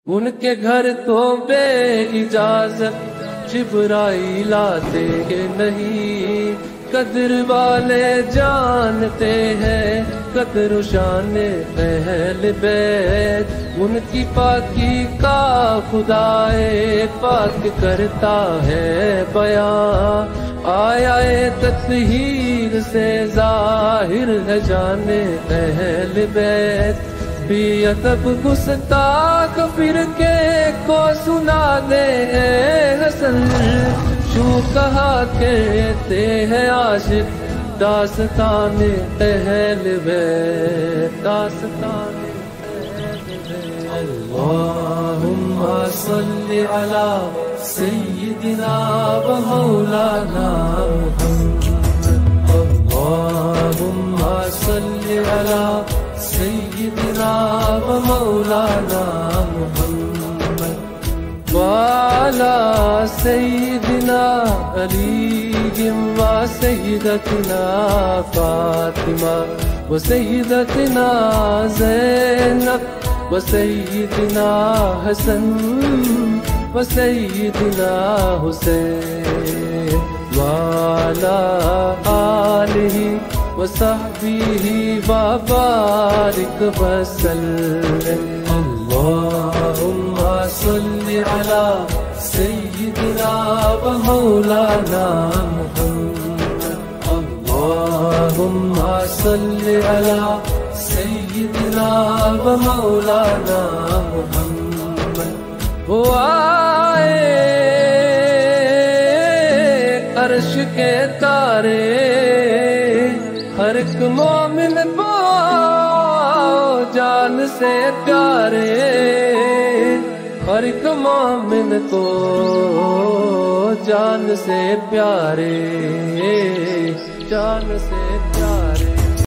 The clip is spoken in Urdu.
ان کے گھر تو بے اجازت جبرائیل آتے نہیں، قدر والے جانتے ہیں قدر و شان اہل بیت، ان کی پاکی کا خدائے پاک کرتا ہے بیان، آیا تطہیر سے ظاہر ہے جان اہل بیت، بھی ادب گستاخ فرقے کو سنا دے حسن، جو کہا کہتے ہیں عاشق داستان اہل بیت، داستان اہل بیت۔ اللہم صلی علی سیدنا و مولانا محمد، اللہم صلی علی سیدنا و مولانا محمد، وعلی سیدنا علی و سیدتنا فاطمہ و سیدتنا زینب و سیدنا حسن و سیدنا حسین، وعلی آلہ وصحبہ وبارک وسلم۔ اللہم صلی علی سیدنا و مولانا محمد، اللہم صلی علی سیدنا و مولانا محمد، وہ آئے عرش کے تارے ہر ایک مومن کو جان سے پیارے، ہر ایک مومن کو جان سے پیارے، جان سے